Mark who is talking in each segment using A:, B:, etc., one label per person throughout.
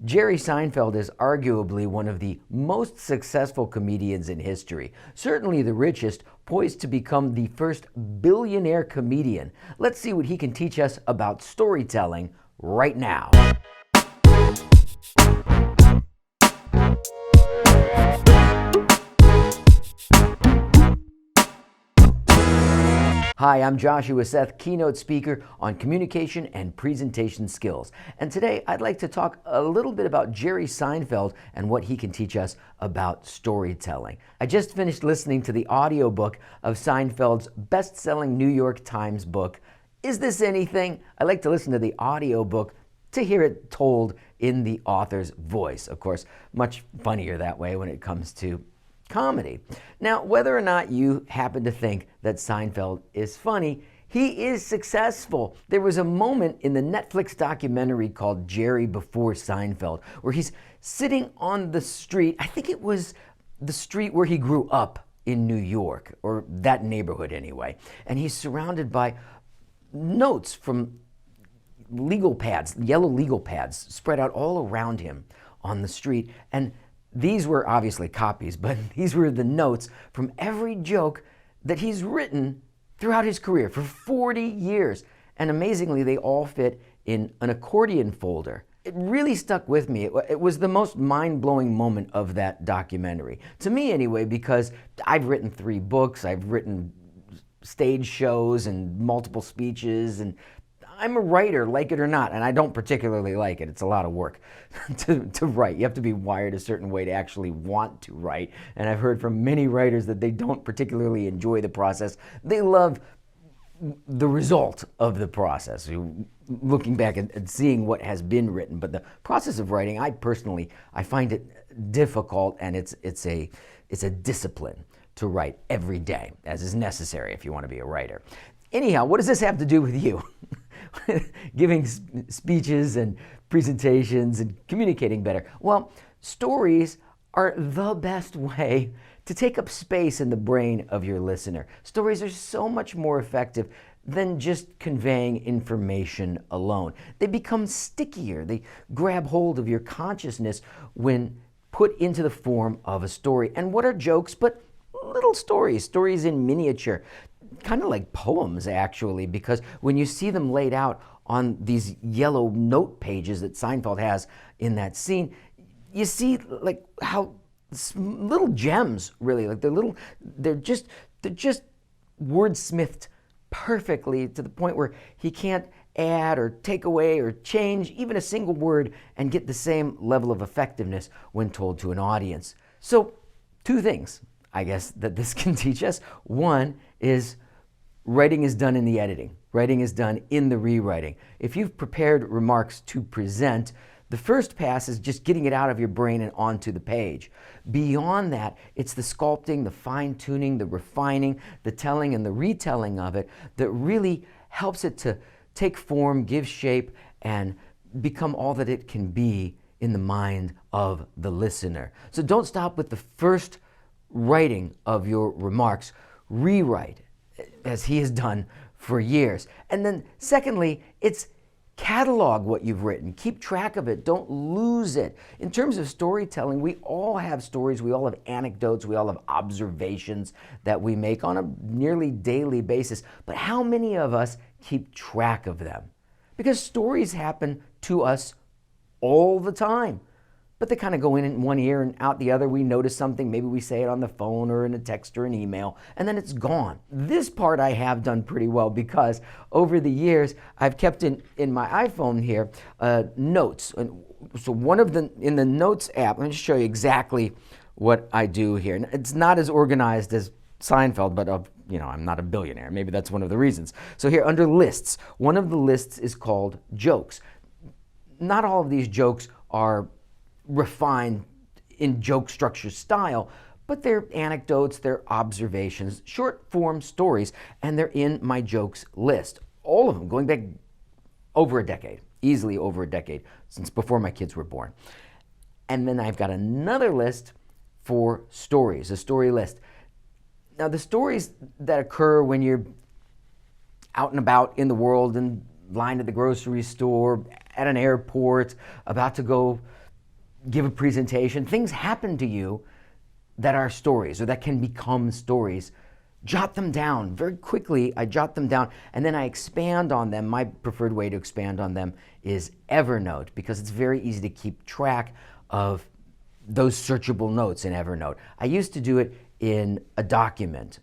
A: Jerry Seinfeld is arguably one of the most successful comedians in history, certainly the richest, poised to become the first billionaire comedian. Let's see what he can teach us about storytelling right now. Hi, I'm Joshua Seth, keynote speaker on communication and presentation skills. And today I'd like to talk a little bit about Jerry Seinfeld and what he can teach us about storytelling. I just finished listening to the audiobook of Seinfeld's best-selling New York Times book, Is This Anything? I like to listen to the audiobook to hear it told in the author's voice. Of course, much funnier that way when it comes to comedy. Now, whether or not you happen to think that Seinfeld is funny, he is successful. There was a moment in the Netflix documentary called Jerry Before Seinfeld, where he's sitting on the street. I think it was the street where he grew up in New York, or that neighborhood anyway. And he's surrounded by notes from legal pads, yellow legal pads, spread out all around him on the street. And these were obviously copies, but these were the notes from every joke that he's written throughout his career for 40 years. And amazingly, they all fit in an accordion folder. It really stuck with me. It was the most mind-blowing moment of that documentary. To me anyway, because I've written 3 books, I've written stage shows and multiple speeches, and I'm a writer, like it or not, and I don't particularly like it. It's a lot of work to write. You have to be wired a certain way to actually want to write. And I've heard from many writers that they don't particularly enjoy the process. They love the result of the process, looking back and seeing what has been written. But the process of writing, I find it difficult, and it's a discipline to write every day, as is necessary if you want to be a writer. Anyhow, what does this have to do with you? Giving speeches and presentations and communicating better. Well, stories are the best way to take up space in the brain of your listener. Stories are so much more effective than just conveying information alone. They become stickier. They grab hold of your consciousness when put into the form of a story. And what are jokes but little stories in miniature? Kind of like poems, actually, because when you see them laid out on these yellow note pages that Seinfeld has in that scene, you see like how little gems, really, like they're just wordsmithed perfectly to the point where he can't add or take away or change even a single word and get the same level of effectiveness when told to an audience. So 2 things, I guess, that this can teach us. One is writing is done in the editing. Writing is done in the rewriting. If you've prepared remarks to present, the first pass is just getting it out of your brain and onto the page. Beyond that, it's the sculpting, the fine-tuning, the refining, the telling and the retelling of it that really helps it to take form, give shape, and become all that it can be in the mind of the listener. So don't stop with the first writing of your remarks. Rewrite, as he has done for years. And then secondly, it's catalog what you've written. Keep track of it. Don't lose it. In terms of storytelling, we all have stories. We all have anecdotes. We all have observations that we make on a nearly daily basis. But how many of us keep track of them? Because stories happen to us all the time. But they kind of go in one ear and out the other. We notice something, maybe we say it on the phone or in a text or an email, and then it's gone. This part I have done pretty well because over the years, I've kept in my iPhone here notes. So one of in the Notes app, let me just show you exactly what I do here. And it's not as organized as Seinfeld, but I'm not a billionaire. Maybe that's one of the reasons. So here under lists, one of the lists is called jokes. Not all of these jokes are refined in joke structure style, but they're anecdotes, they're observations, short form stories, and they're in my jokes list. All of them going back over a decade, easily over a decade, since before my kids were born. And then I've got another list for stories, a story list. Now the stories that occur when you're out and about in the world, in line at the grocery store, at an airport, about to go give a presentation, things happen to you that are stories or that can become stories. Jot them down very quickly. I jot them down and then I expand on them. My preferred way to expand on them is Evernote, because it's very easy to keep track of those searchable notes in Evernote. I used to do it in a document,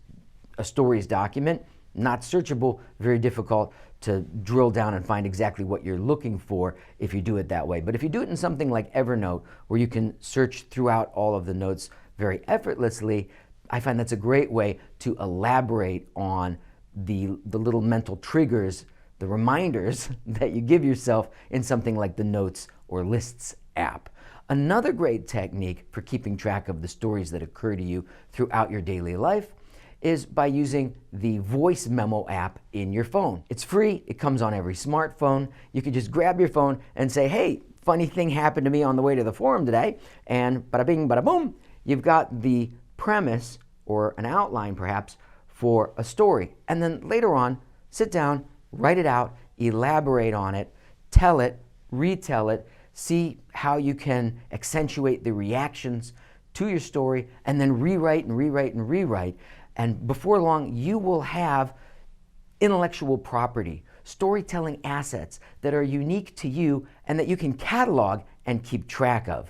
A: a stories document, not searchable, very difficult to drill down and find exactly what you're looking for if you do it that way. But if you do it in something like Evernote, where you can search throughout all of the notes very effortlessly, I find that's a great way to elaborate on the little mental triggers, the reminders that you give yourself in something like the Notes or Lists app. Another great technique for keeping track of the stories that occur to you throughout your daily life is by using the voice memo app in your phone. It's free, it comes on every smartphone. You can just grab your phone and say, hey, funny thing happened to me on the way to the forum today, and bada bing, bada boom, you've got the premise or an outline perhaps for a story. And then later on, sit down, write it out, elaborate on it, tell it, retell it, see how you can accentuate the reactions to your story, and then rewrite and rewrite and rewrite. And before long, you will have intellectual property, storytelling assets that are unique to you and that you can catalog and keep track of.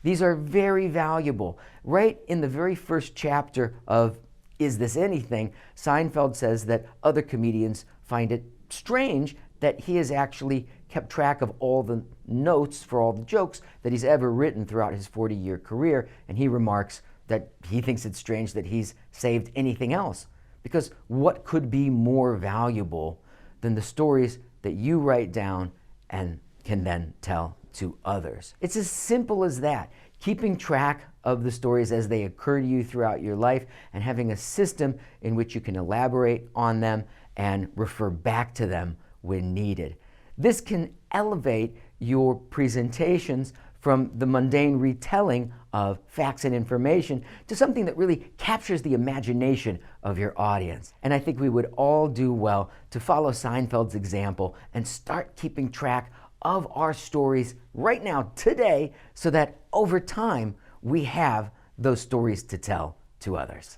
A: These are very valuable. Right in the very first chapter of Is This Anything?, Seinfeld says that other comedians find it strange that he has actually kept track of all the notes for all the jokes that he's ever written throughout his 40-year career, and he remarks that he thinks it's strange that he's saved anything else. Because what could be more valuable than the stories that you write down and can then tell to others? It's as simple as that. Keeping track of the stories as they occur to you throughout your life and having a system in which you can elaborate on them and refer back to them when needed. This can elevate your presentations from the mundane retelling of facts and information to something that really captures the imagination of your audience. And I think we would all do well to follow Seinfeld's example and start keeping track of our stories right now, today, so that over time we have those stories to tell to others.